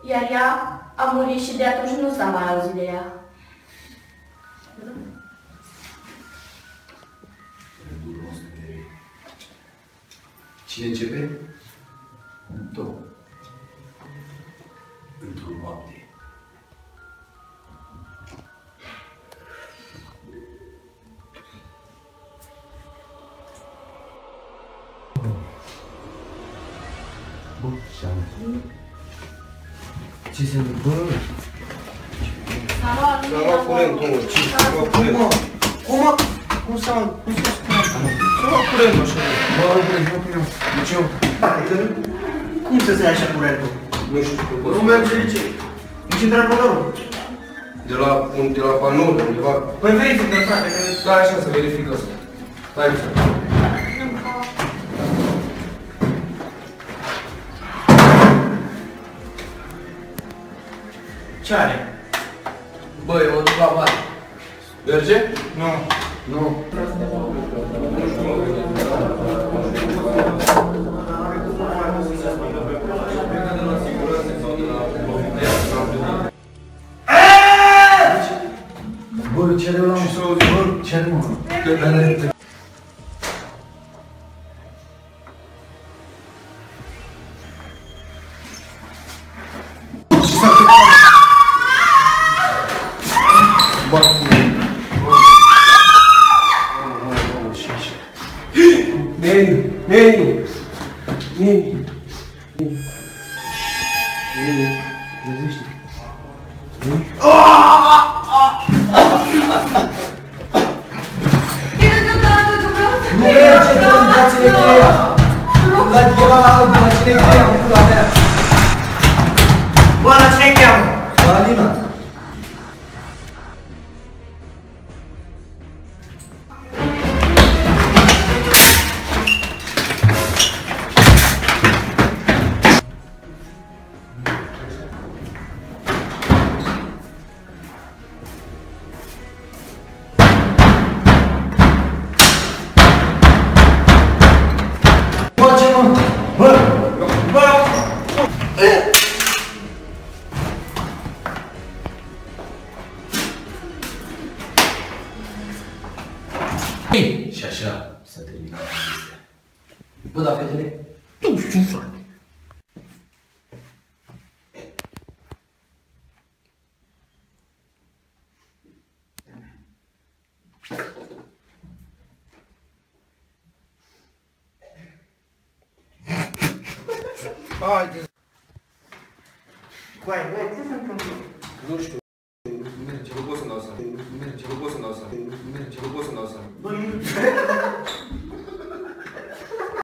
Iar ea a murit și de atunci nu s-a mai auzit de ea. Cine începe? Tu. Într-o noapte. Bă, ce se întâmplă? S-a luat curentul, mă. S-a luat curentul. Cum s-a luat curentul așa? Bă, nu pune. Deci eu... Cum să se ia așa curentul? Nu știu. Nu merge de ce? Nici în transformatorul. De la panoul, undeva. Păi verifică, frate, că... Da, așa, să verifică asta. Stai puțin. Ce are? Bă, eu mă duc la mare. Merge? Nu. Nu. Bă, ce are ăla? Ce să auzi, bă? Ce are, mă? Neni! Trezește! Nu merge, dă-mi dați-ne cheia! La cine cheia, mă, pula mea! Bă, la cine cheamă? La Alina! Și așa s-a terminat povestea. Bă, dar fetele? Nu știu, frate. Haide! Băi, ce se întâmplă? Nu știu. Nu merge, nu pot să-mi dau seama. Nu merge, nu pot să-mi dau seama. Nu merge, nu pot să-mi